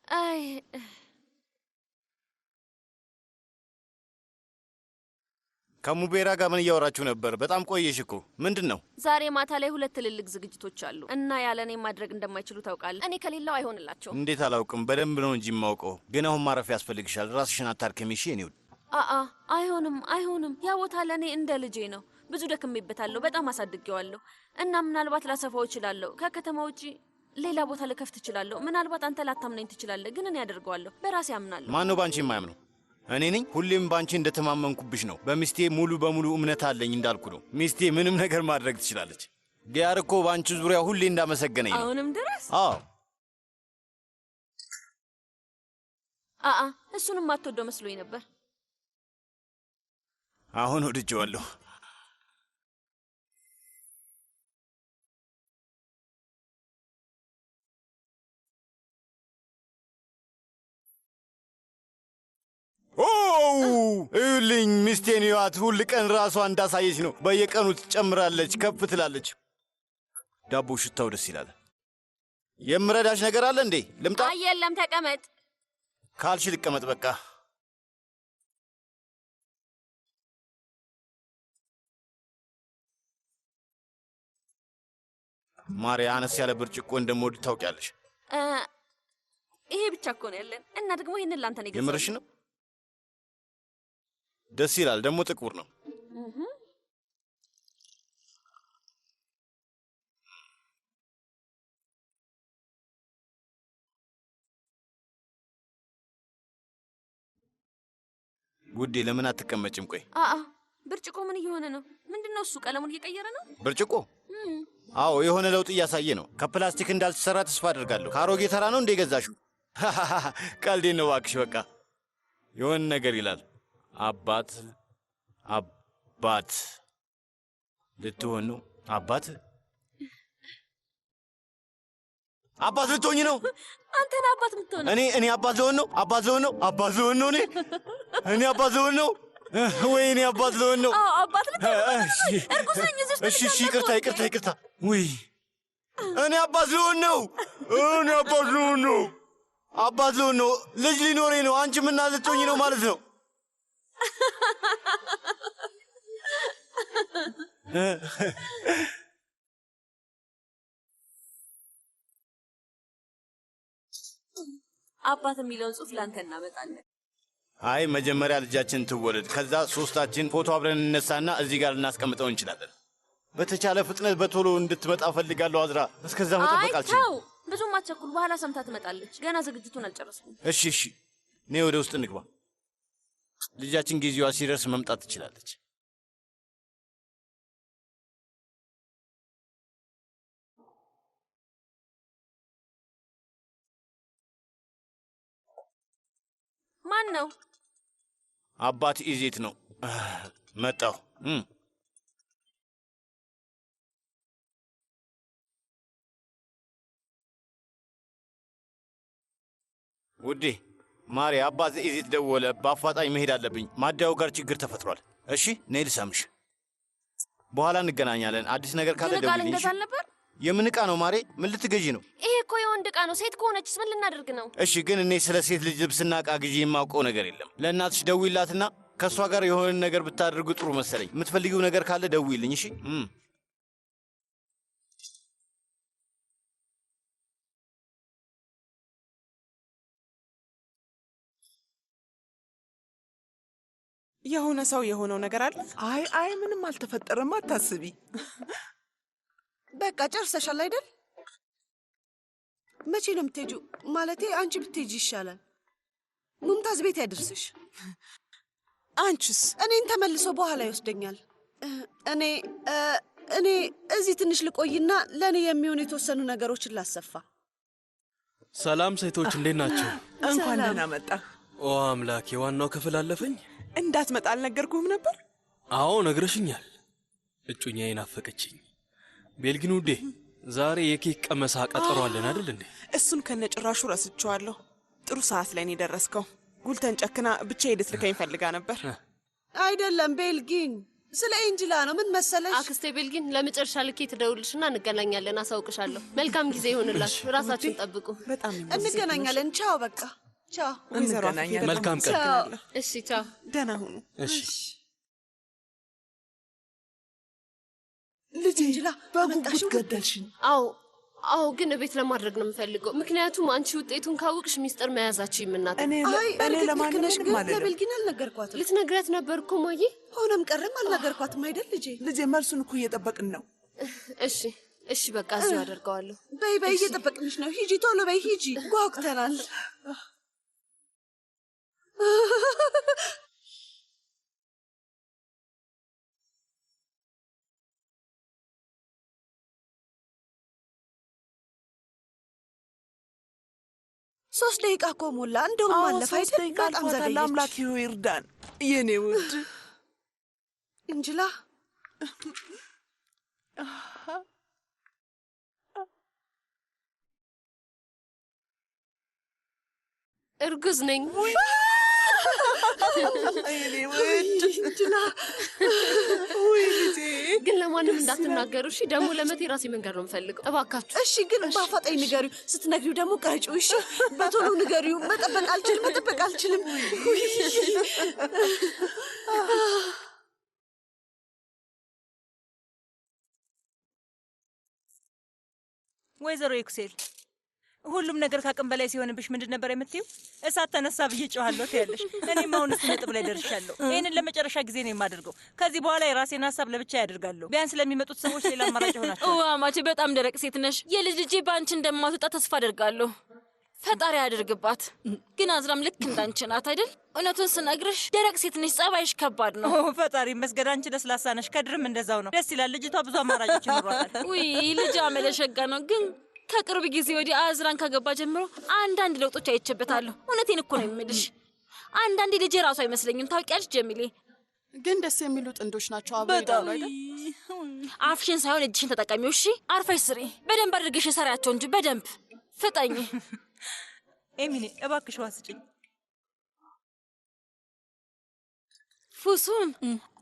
አይ ከሙቤራ ጋር ምን እያወራችሁ ነበር? በጣም ቆየሽ እኮ። ምንድን ነው? ዛሬ ማታ ላይ 2 ትልልቅ ዝግጅቶች አሉ እና ያለኔ ማድረግ እንደማይችሉ ታውቃለህ። እኔ ከሌላው አይሆንላቸውም። እንዴት አላውቅም። በደንብ ነው እንጂ የማውቀው። ግን አሁን ማረፍ ያስፈልግሻል። ራስሽን አታድክሚ እሺ? የኔ ውድ። አይሆንም፣ አይሆንም። ያ ቦታ ለእኔ እንደ ልጄ ነው። ብዙ ደክሜበታለሁ። በጣም አሳድጌዋለሁ እና ምናልባት ላሰፋው እችላለሁ። ከከተማ ውጪ ሌላ ቦታ ልከፍት እችላለሁ። ምናልባት አንተ ላታምነኝ ትችላለህ፣ ግን እኔ አደርገዋለሁ። በራሴ አምናለሁ። ማን ነው ባንቺ የማያምነው? እኔ ነኝ። ሁሌም ባንቺ እንደተማመንኩብሽ ነው። በሚስቴ ሙሉ በሙሉ እምነት አለኝ እንዳልኩ ነው። ሚስቴ ምንም ነገር ማድረግ ትችላለች። ዲያር እኮ ባንቺ ዙሪያ ሁሌ እንዳመሰገነኝ ነው። አሁንም ድረስ? አዎ። እሱንም አትወደው መስሎኝ ነበር። አሁን ወድጄዋለሁ። እዩልኝ፣ ሚስቴን ይዋት። ሁል ቀን ራሷ እንዳሳየች ነው። በየቀኑ ትጨምራለች፣ ከፍ ትላለች። ዳቦ ሽታው ደስ ይላል። የምረዳሽ ነገር አለ እንዴ? ልምጣ? የለም፣ ተቀመጥ። ካልሽ ልቀመጥ በቃ። ማርያ፣ አነስ ያለ ብርጭቆ እንደምወድ ታውቂያለሽ። ይሄ ብቻ እኮ ነው ያለን እና ደግሞ ይህንን ላንተ ነው የገዛሁት። የምርሽ ነው? ደስ ይላል። ደግሞ ጥቁር ነው። ውዴ ለምን አትቀመጭም? ቆይ ብርጭቆ ምን እየሆነ ነው? ምንድነው እሱ? ቀለሙን እየቀየረ ነው? ብርጭቆ? አዎ የሆነ ለውጥ እያሳየ ነው። ከፕላስቲክ እንዳልተሰራ ተስፋ አድርጋለሁ። ከአሮጌ ተራ ነው እንደ ገዛሽው? ቀልዴን ነው እባክሽ። በቃ የሆነ ነገር ይላል። አባት ልትሆን ነው። አባት ልትሆኝ ነው። አንተን አባት የምትሆነው? እኔ አባት ልሆን ነው። አባት ልሆን ነው። እኔ አባት ልሆን ነው። ወይኔ አባት ልሆን ነው። አባት ልትሆን? እርጉዝ ነኝ። እሺ ይቅርታ። ውይ እኔ አባት ልሆን ነው። አባት ልሆን ነው። ልጅ ሊኖረኝ ነው። አንቺ ምን ልትሆኝ ነው ማለት ነው? አባት የሚለውን ጽሑፍ ላንተ እናመጣለን። አይ መጀመሪያ ልጃችን ትወለድ፣ ከዛ ሶስታችን ፎቶ አብረን እንነሳና እዚህ ጋር ልናስቀምጠው እንችላለን። በተቻለ ፍጥነት በቶሎ እንድትመጣ ፈልጋለሁ አዝራ። እስከዛ መጠበቅ አልችልም። ተው፣ ብዙም አትቸኩል። በኋላ ሰምታ ትመጣለች። ገና ዝግጅቱን አልጨረስኩም። እሺ እኔ ወደ ውስጥ እንግባ። ልጃችን ጊዜዋ ሲደርስ መምጣት ትችላለች። ማን ነው? አባት ኢዜት ነው። መጣሁ። ውዴ ማሪ፣ አባት ኢዜት ደወለ። በአፋጣኝ መሄድ አለብኝ። ማደያው ጋር ችግር ተፈጥሯል። እሺ ነይ ልሳምሽ። በኋላ እንገናኛለን። አዲስ ነገር ካለ ደውልልኝ። የምን ዕቃ ነው ማሬ? ምን ልትገዢ ነው? ይሄ እኮ የወንድ ዕቃ ነው። ሴት ከሆነችስ ምን ልናደርግ ነው? እሺ ግን እኔ ስለ ሴት ልጅ ልብስና ዕቃ ግዢ የማውቀው ነገር የለም። ለእናትሽ ደውይላትና ከእሷ ጋር የሆነ ነገር ብታደርጉ ጥሩ መሰለኝ። የምትፈልጊው ነገር ካለ ደውይልኝ። እሺ የሆነ ሰው የሆነው ነገር አለ? አይ ምንም አልተፈጠረም፣ አታስቢ። በቃ ጨርሰሻል አይደል? መቼ ነው የምትሄጂው? ማለቴ አንቺ ብትሄጂ ይሻላል። ሙምታዝ ቤት ያድርስሽ። አንቺስ? እኔን ተመልሶ በኋላ ይወስደኛል። እኔ እዚህ ትንሽ ልቆይና ለእኔ የሚሆኑ የተወሰኑ ነገሮችን ላሰፋ። ሰላም ሴቶች፣ እንዴት ናቸው? እንኳን ደህና መጣህ። ኦ አምላክ፣ የዋናው ክፍል አለፈኝ። እንዳትመጣ አልነገርኩህም ነበር? አዎ ነግረሽኛል። እጩኛዬ ናፈቀችኝ። ቤልጊን ውዴ፣ ዛሬ የኬክ ቀመሳ ቀጠሮ አለን አይደል እንዴ? እሱን ከነጭራሹ ረስቼዋለሁ። ጥሩ ሰዓት ላይ ነው የደረስከው። ጉልተን ጨክና ብቻ ልትልከኝ ፈልጋ ነበር። አይደለም ቤልጊን፣ ስለ ኤንጅላ ነው። ምን መሰለሽ አክስቴ ቤልጊን፣ ለመጨረሻ ልኬ ትደውልሽና እንገናኛለን። አሳውቅሻለሁ። መልካም ጊዜ ይሆንላችሁ። ራሳችሁን ጠብቁ። በጣም እንገናኛለን። ቻው። በቃ ቻው። መልካም ቀን። እሺ ቻው። ደህና ሁኑ። እሺ ልጄ በጉጉት ገደልሽኝ። አዎ፣ ግን ቤት ለማድረግ ነው የምፈልገው። ምክንያቱም አንቺ ውጤቱን ካወቅሽ ሚስጥር መያዛችሁ ይምናት። እኔ ለማንም ግን ለቤልጊን አልነገርኳትም። ልትነግሪያት ነበር እኮ ማዬ። ሆነም ቀረም አልነገርኳትም አይደል ልጄ? መልሱን እኮ እየጠበቅን ነው። እሺ በቃ እዚሁ አደርገዋለሁ። በይ፣ እየጠበቅንሽ ነው። ሂጂ፣ ቶሎ በይ፣ ሂጂ። ጓጉተናል። ሶስት ደቂቃ እኮ ሞላ። እንደውም አለፈ አይደል? በጣም ዘገየች። አምላክ ሆይ ይርዳን የኔ ውድ እንጅላ። እርጉዝ ነኝ። የኔ ውድ እንጅላ። ልጄ ግን ለማንም እንዳትናገሩ እሺ? ደግሞ ለመቴ ራሴ መንገድ ነው የምፈልገው፣ እባካችሁ። እሺ ግን በአፋጣኝ ንገሪው። ስትነግሪው ደግሞ ቀረጪው። እሺ በቶሎ ንገሪው። መጠበቅ አልችልም። ወይዘሮ ኤክሴል፣ ሁሉም ነገር ካቅም በላይ ሲሆንብሽ ምንድን ነበር የምትይው? እሳት ተነሳ ብዬ ጮኋለሁ ትያለሽ። እኔም አሁን እስቲ ነጥብ ላይ ደርሻለሁ። ይህንን ለመጨረሻ ጊዜ ነው የማደርገው። ከዚህ በኋላ የራሴን ሀሳብ ለብቻ ያደርጋለሁ። ቢያንስ ለሚመጡት ሰዎች ሌላ አማራጭ ይሆናቸው። አማቼ በጣም ደረቅ ሴት ነሽ። የልጅ ልጄ በአንቺ እንደማትወጣ ተስፋ አደርጋለሁ። ፈጣሪ ያድርግባት። ግን አዝራም ልክ እንዳንቺ ናት አይደል? እውነቱን ስነግርሽ ደረቅ ሴት ነሽ፣ ጸባይሽ ከባድ ነው። ፈጣሪ ይመስገን፣ አንቺ ለስላሳ ነሽ። ከድርም እንደዛው ነው። ደስ ይላል። ልጅቷ ብዙ አማራጮች ይኖሯታል። ውይ ልጅ አመለሸጋ ነው። ግን ከቅርብ ጊዜ ወዲህ አዝራን ከገባ ጀምሮ አንዳንድ ለውጦች አይቼበታለሁ። እውነቴን እኮ ነው የምልሽ። አንዳንዴ ልጄ ራሱ አይመስለኝም። ታውቂያለሽ ጀሚሌ፣ ግን ደስ የሚሉ ጥንዶች ናቸው። አብረው ይሄዳሉ አይደል? አፍሽን ሳይሆን እጅሽን ተጠቀሚው። እሺ አርፈሽ ስሪ። በደንብ አድርገሽ ሰሪያቸው እንጂ በደንብ ፍጠኝ። ኤሚሊ እባክሽ ውሃ ስጭኝ። ፉሱን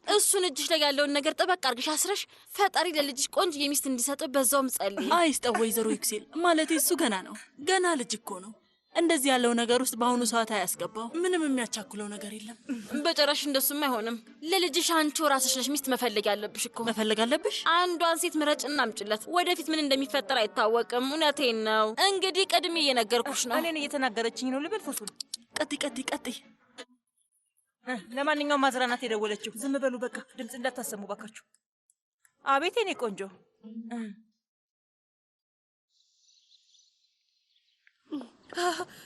እሱን እጅሽ ላይ ያለውን ነገር ጠበቅ አድርገሽ አስረሽ ፈጣሪ ለልጅሽ ቆንጆ የሚስት እንዲሰጥ በዛውም ጸልይ። አይስጠው ወይዘሮ ይክሴል፣ ማለቴ እሱ ገና ነው፣ ገና ልጅ እኮ ነው። እንደዚህ ያለው ነገር ውስጥ በአሁኑ ሰዓት አያስገባው። ምንም የሚያቻክለው ነገር የለም። በጭራሽ እንደሱም አይሆንም። ለልጅሽ አንቺው ራስሽ ነሽ ሚስት መፈለግ ያለብሽ እኮ። መፈለግ አለብሽ? አንዷን ሴት ምረጭና አምጪለት። ወደፊት ምን እንደሚፈጠር አይታወቅም። እውነቴን ነው። እንግዲህ ቀድሜ እየነገርኩሽ ነው። እኔን እየተናገረችኝ ነው ልበል? ፉሱን ቀጥይ። ለማንኛውም ማዝራናት የደወለችው። ዝም በሉ በቃ፣ ድምፅ እንዳታሰሙ ባካችሁ። አቤት የኔ ቆንጆ።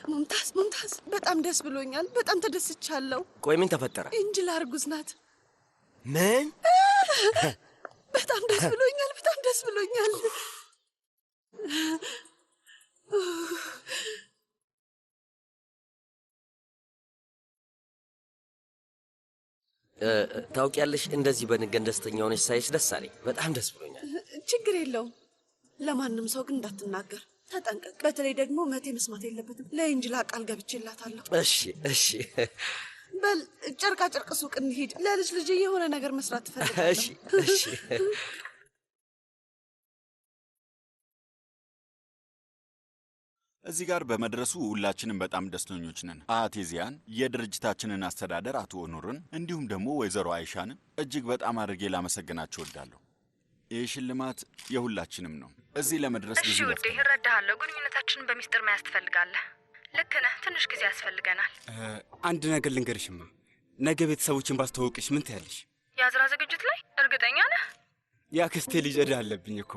ሙምታዝ በጣም ደስ ብሎኛል። በጣም ተደስቻለሁ። ቆይ ምን ተፈጠረ? እንጅላ እርጉዝ ናት። ምን? በጣም ደስ ብሎኛል። በጣም ደስ ብሎኛል። ታውቂያለሽ፣ እንደዚህ በንገን ደስተኛ ሆነሽ ሳይሽ ደስ አለኝ። በጣም ደስ ብሎኛል። ችግር የለውም። ለማንም ሰው ግን እንዳትናገር ተጠንቀቅ። በተለይ ደግሞ መቴ መስማት የለበትም። ለእንጅላ ቃል ገብቼላታለሁ። እሺ። በል ጨርቃ ጨርቅ ሱቅ እንሂድ። ለልጅ ልጅ የሆነ ነገር መስራት ትፈልጋለሁ። እሺ። እዚህ ጋር በመድረሱ ሁላችንም በጣም ደስተኞች ነን። አያቴ ዚያን፣ የድርጅታችንን አስተዳደር አቶ ኑርን፣ እንዲሁም ደግሞ ወይዘሮ አይሻንን እጅግ በጣም አድርጌ ላመሰግናቸው እወዳለሁ። ይህ ሽልማት የሁላችንም ነው። እዚህ ለመድረስ ብዙ ውዴ፣ እረዳሃለሁ። ግንኙነታችንን በሚስጥር መያዝ ትፈልጋለህ። ልክ ነህ። ትንሽ ጊዜ ያስፈልገናል። አንድ ነገር ልንገርሽማ፣ ነገ ቤተሰቦችን ባስተዋውቅሽ ምን ትያለሽ? የአዝራ ዝግጅት ላይ እርግጠኛ ነህ? የአክስቴ ልጅ ዕዳ አለብኝ እኮ።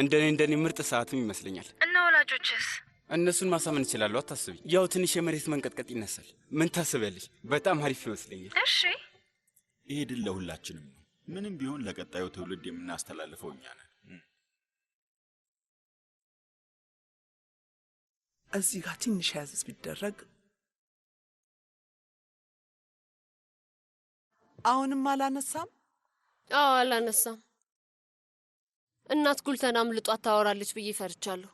እንደኔ ምርጥ ሰዓትም ይመስለኛል። እና ወላጆችስ? እነሱን ማሳመን እችላለሁ፣ አታስቢ። ያው ትንሽ የመሬት መንቀጥቀጥ ይነሳል። ምን ታስቢያለሽ? በጣም አሪፍ ይመስለኛል። እሺ፣ ይሄ ድል ለሁላችንም ነው። ምንም ቢሆን ለቀጣዩ ትውልድ የምናስተላልፈው እኛ ነን። እዚህ ጋር ትንሽ ያዘዝ ቢደረግ። አሁንም አላነሳም? አዎ አላነሳም። እናት ጉልተን አምልጧት ታወራለች ብዬ ፈርቻለሁ።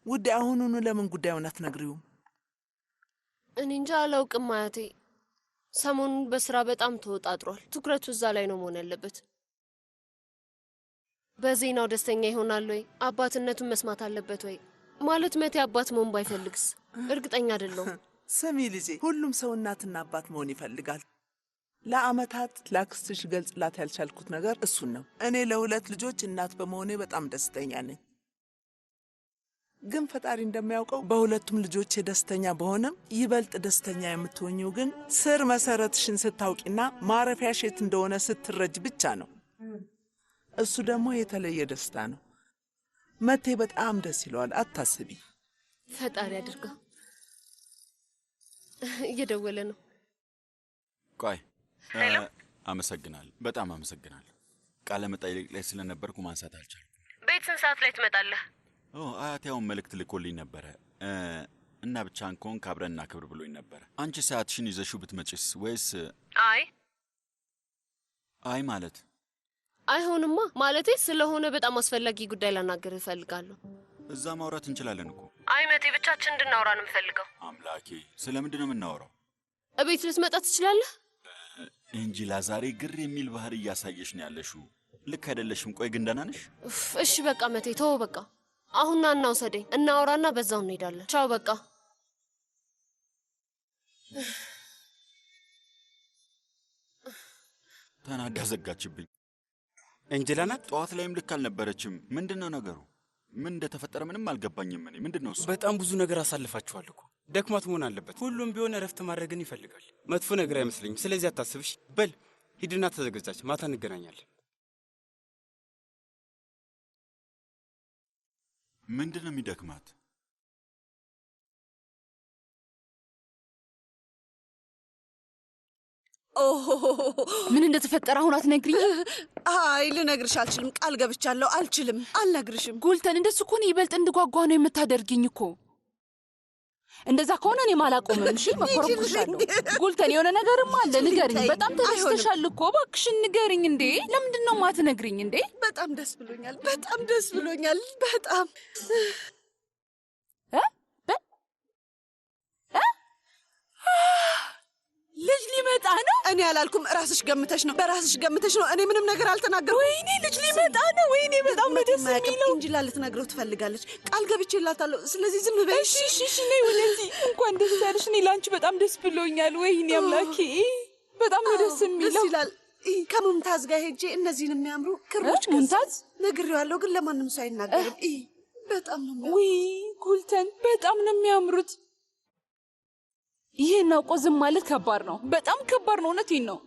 ውዴ፣ አሁኑኑ ለምን ጉዳዩን አትነግሪውም? እኔ እንጃ አላውቅም አያቴ። ሰሞኑን በስራ በጣም ተወጣጥሯል። ትኩረቱ እዛ ላይ ነው መሆን ያለበት። በዜናው ደስተኛ ይሆናል ወይ? አባትነቱን መስማት አለበት ወይ? ማለት መቴ አባት መሆን ባይፈልግስ? እርግጠኛ አይደለሁም። ስሚ ልጄ፣ ሁሉም ሰው እናትና አባት መሆን ይፈልጋል። ለአመታት ላክስትሽ ገልጽላት ያልቻልኩት ነገር እሱን ነው። እኔ ለሁለት ልጆች እናት በመሆኔ በጣም ደስተኛ ነኝ። ግን ፈጣሪ እንደሚያውቀው በሁለቱም ልጆቼ ደስተኛ በሆነም ይበልጥ ደስተኛ የምትሆኚው ግን ስር መሰረትሽን ስታውቂና ማረፊያሽ የት እንደሆነ ስትረጅ ብቻ ነው። እሱ ደግሞ የተለየ ደስታ ነው። መቴ በጣም ደስ ይለዋል። አታስቢ። ፈጣሪ አድርገው። እየደወለ ነው። ቆይ አመሰግናለሁ። በጣም አመሰግናለሁ። ቃለ መጠይቅ ላይ ስለነበርኩ ማንሳት አልቻልኩም። ቤት ስንት ሰዓት ላይ ትመጣለህ? አያቴውን መልእክት ልኮልኝ ነበረ እና ብቻህን ከሆንክ አብረን እናክብር ብሎኝ ነበረ። አንቺ ሰዓትሽን ይዘሽው ብትመጪስ? ወይስ? አይ ማለት አይሆንማ። ማለቴ ስለሆነ በጣም አስፈላጊ ጉዳይ ላናገርህ እፈልጋለሁ። እዛ ማውራት እንችላለን እኮ። አይ መቴ፣ ብቻችን እንድናወራ ነው የምፈልገው። አምላኬ፣ ስለምንድን ነው የምናወራው? እቤት ልትመጣ ትችላለህ? እንጂላ፣ ዛሬ ግር የሚል ባህር እያሳየሽ ነው ያለሽው። ልክ አይደለሽም። ቆይ ግን ደህና ነሽ? እሺ በቃ መቴ፣ ተወው በቃ። አሁን ና እናውሰደኝ፣ እናወራና በዛው እንሄዳለን። ቻው በቃ። ተናዳ ዘጋችብኝ። እንጅላ ናት። ጠዋት ላይም ልክ አልነበረችም። ምንድን ነው ነገሩ? ምን እንደተፈጠረ ምንም አልገባኝም። እኔ ምንድን ነው እሱ? በጣም ብዙ ነገር አሳልፋችኋል እኮ። ደክማት መሆን አለበት። ሁሉም ቢሆን እረፍት ማድረግን ይፈልጋል። መጥፎ ነገር አይመስለኝም። ስለዚህ አታስብሽ። በል ሂድና ተዘጋጅ፣ ማታ እንገናኛለን። ምንድን ነው የሚደክማት? ምን እንደተፈጠረ አሁን አትነግሪኝ? አይ ልነግርሽ አልችልም። ቃል ገብቻለሁ። አልችልም፣ አልነግርሽም። ጉልተን እንደሱ እኮ ነው ይበልጥ እንድጓጓ ነው የምታደርግኝ እኮ። እንደዛ ከሆነ እኔም አላቆምም። እሺ መኮረኩሻለሁ። ጉልተን የሆነ ነገርም አለ፣ ንገሪኝ። በጣም ተደስተሻል እኮ እባክሽን ንገሪኝ። እንዴ ለምንድን ነው ማትነግሪኝ እንዴ? በጣም ደስ ብሎኛል፣ በጣም ደስ ብሎኛል። በጣም ልጅ ሊመጣ ነው። እኔ አላልኩም፣ ራስሽ ገምተሽ ነው፣ በራስሽ ገምተሽ ነው። እኔ ምንም ነገር አልተናገርኩም። ወይኔ ልጅ ሊመጣ ነው። ወይኔ በጣም ነው ደስ የሚለው። እንጂላ ልትነግረው ትፈልጋለች። ቃል ገብቼላታለሁ። ስለዚህ ዝም በይ። እሺ ነይ ወደዚህ። እንኳን ደስ ያለሽ። እኔ ላንቺ በጣም ደስ ብሎኛል። ወይኔ አምላኬ በጣም ነው ደስ የሚለው። ደስ ይላል። ከሙምታዝ ጋር ሄጄ እነዚህን የሚያምሩ ክሮች ሙምታዝ ነግሬዋለሁ፣ ግን ለማንም ሰው አይናገርም። በጣም ነው ውይ ጉልተን በጣም ነው የሚያምሩት። ይሄን አውቆ ዝም ማለት ከባድ ነው፣ በጣም ከባድ ነው። እውነቴን ነው።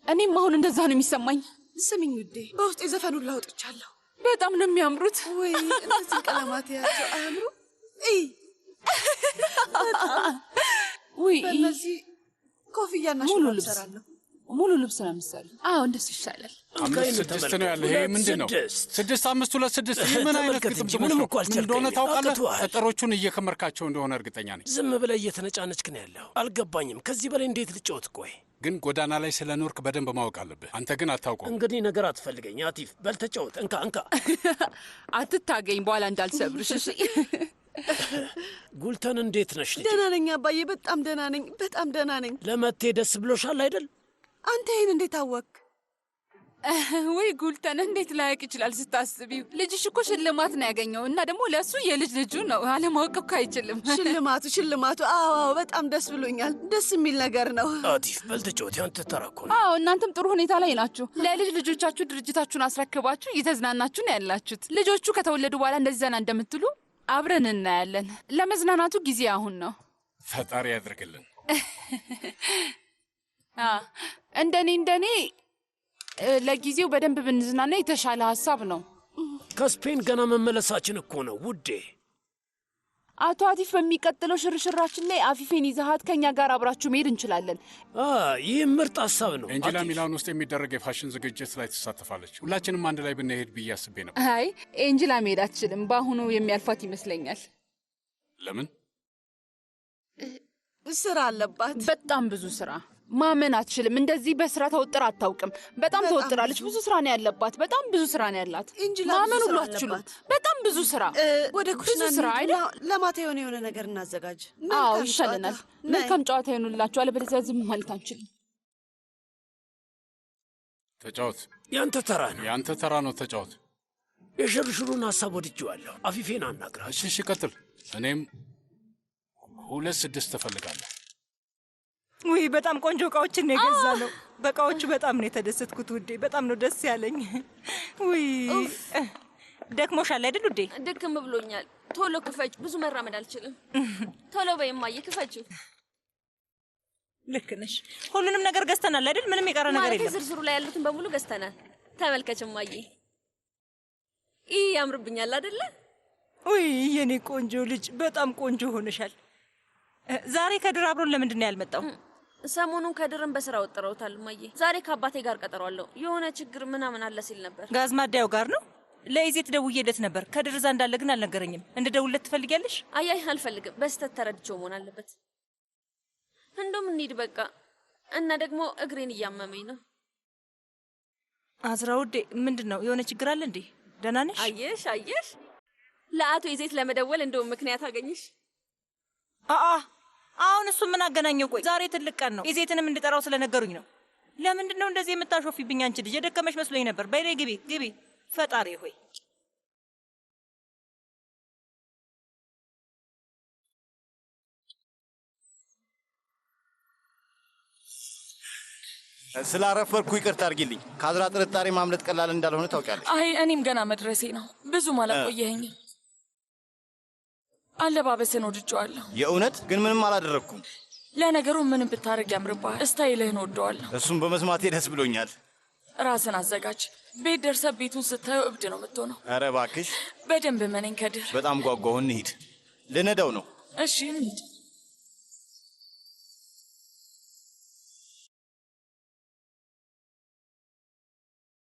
እኔም አሁን እንደዛ ነው የሚሰማኝ። ስሚኝ ውዴ፣ በውስጤ ዘፈኑን ላውጥቻለሁ። በጣም ነው የሚያምሩት። ወይ እነዚህ ቀለማት ያቸው አያምሩ? ወይ በእነዚህ ኮፍያና ሹራብ እሰራለሁ። ሙሉ ልብስ ነው ምሳሌ። አዎ እንደሱ ይሻላል። 5-6 ነው ያለ። ይሄ ምንድን ነው? 6-5-2-6 ይህ ምን አይነት ግጥም እንደሆነ ታውቃለህ? ጠጠሮቹን እየከመርካቸው እንደሆነ እርግጠኛ ነኝ። ዝም ብለህ እየተነጫነጭክ ነው ያለው። አልገባኝም። ከዚህ በላይ እንዴት ልጫወት? ቆይ ግን ጎዳና ላይ ስለ ኖርክ በደንብ ማወቅ አለብህ። አንተ ግን አታውቀው። እንግዲህ ነገር አትፈልገኝ አቲፍ። በል ተጫወት። እንካ አትታገኝ፣ በኋላ እንዳልሰብርሽ። እሺ ጉልተን እንዴት ነሽ ልጅ? ደህና ነኝ አባዬ፣ በጣም ደህና ነኝ፣ በጣም ደህና ነኝ። ለመቴ ደስ ብሎሻል አይደል? አንተ ይህን እንዴት አወቅ? ወይ ጉልተን እንዴት ላያቅ ይችላል? ስታስቢው ልጅሽ እኮ ሽልማት ነው ያገኘው እና ደግሞ ለእሱ የልጅ ልጁ ነው። አለማወቅ እኮ አይችልም። ሽልማቱ አዎ፣ በጣም ደስ ብሎኛል። ደስ የሚል ነገር ነው። አቲፍ በል ተጫወት፣ ያንተ ተራ እኮ ነው። አዎ እናንተም ጥሩ ሁኔታ ላይ ናችሁ። ለልጅ ልጆቻችሁ ድርጅታችሁን አስረክባችሁ እየተዝናናችሁ ነው ያላችሁት። ልጆቹ ከተወለዱ በኋላ እንደዚህ ዘና እንደምትሉ አብረን እናያለን። ለመዝናናቱ ጊዜ አሁን ነው። ፈጣሪ ያድርግልን። እንደኔ ለጊዜው በደንብ ብንዝናና የተሻለ ሀሳብ ነው። ከስፔን ገና መመለሳችን እኮ ነው ውዴ። አቶ አቲፍ በሚቀጥለው ሽርሽራችን ላይ አፊፌን ይዛሃት ከኛ ጋር አብራችሁ መሄድ እንችላለን። ይህ ምርጥ ሀሳብ ነው። ኤንጅላ ሚላን ውስጥ የሚደረግ የፋሽን ዝግጅት ላይ ትሳተፋለች። ሁላችንም አንድ ላይ ብንሄድ ብዬ አስቤ ነበር። አይ ኤንጅላ መሄድ አትችልም። በአሁኑ የሚያልፋት ይመስለኛል። ለምን? ስራ አለባት፣ በጣም ብዙ ስራ። ማመን አትችልም። እንደዚህ በስራ ተወጥራ አታውቅም። በጣም ተወጥራለች። ብዙ ስራ ነው ያለባት። በጣም ብዙ ስራ ነው ያላት። ማመን ሁሉ አትችሉም። በጣም ብዙ ስራ። ወደ ኩሽና ስራ አይደል? ለማታ የሆነ ነገር እናዘጋጅ። አዎ ይሻለናል። መልካም ጨዋታ ይሆኑላችሁ። አለበለዚያ ዝም ማለት አንችልም። ተጫወት። ያንተ ተራ ነው። ያንተ ተራ ነው። ተጫወት። የሽርሽሩን ሀሳብ ወድጄዋለሁ። አፊፌን አናግራት። እሺ ቀጥል። እኔም 2-6 እፈልጋለሁ። ውይ በጣም ቆንጆ እቃዎችን ነው የገዛ ነው። በእቃዎቹ በጣም ነው የተደሰትኩት ውዴ። በጣም ነው ደስ ያለኝ። ውይ ደክሞሻል አይደል ውዴ? ድክም ብሎኛል። ቶሎ ክፈች። ብዙ መራመድ አልችልም። ቶሎ በይ እማዬ፣ ክፈችው። ልክ ነሽ። ሁሉንም ነገር ገዝተናል አይደል? ምንም የቀረ ነገር የለም። ዝርዝሩ ላይ ያሉትን በሙሉ ገዝተናል። ተመልከች እማዬ፣ ይህ ያምርብኛል አይደለ? ውይ የኔ ቆንጆ ልጅ በጣም ቆንጆ ሆነሻል። ዛሬ ከድር አብሮን ለምንድን ነው ያልመጣው? ሰሞኑን ከድርን በስራ ወጥረውታል እማዬ። ዛሬ ከአባቴ ጋር ቀጠሮ አለው። የሆነ ችግር ምናምን አለ ሲል ነበር። ጋዝ ማደያው ጋር ነው። ለኢዜት ደውዬለት ነበር። ከድር እዛ እንዳለ ግን አልነገረኝም። እንድደውልለት ትፈልጊያለሽ? አያይ አልፈልግም። በስተት ተረድቼው መሆን አለበት። እንደውም እንሂድ በቃ። እና ደግሞ እግሬን እያመመኝ ነው። አዝራ ውዴ፣ ምንድን ነው? የሆነ ችግር አለ እንዴ? ደህና ነሽ? አየሽ፣ ለአቶ ኢዜት ለመደወል እንደውም ምክንያት አገኘሽ። አሁን እሱ ምን አገናኘው? ቆይ ዛሬ ትልቅ ቀን ነው። ኢዜትንም እንድጠራው ስለነገሩኝ ነው። ለምንድን ነው እንደዚህ የምታሾፊብኝ? አንቺ ልጅ የደከመሽ መስሎኝ ነበር። በይ ግቢ። ፈጣሪ ሆይ ስላረፈርኩ ይቅርታ አድርጊልኝ። ከአዝራ ጥርጣሬ ማምለጥ ቀላል እንዳልሆነ ታውቂያለሽ። አይ እኔም ገና መድረሴ ነው። ብዙም አላቆየኸኝም። አለባበስን ወድጄዋለሁ። የእውነት ግን ምንም አላደረግኩም። ለነገሩ ምንም ብታደርግ ያምርብሃል። ስታይልህን ወደዋለሁ። እሱም በመስማቴ ደስ ብሎኛል። ራስን አዘጋጅ። ቤት ደርሰህ ቤቱን ስታየው እብድ ነው የምትሆነው። ኧረ እባክሽ። በደንብ መነኝ ከድር። በጣም ጓጓሁ። እንሂድ። ልነዳው ነው። እሺ እንሂድ።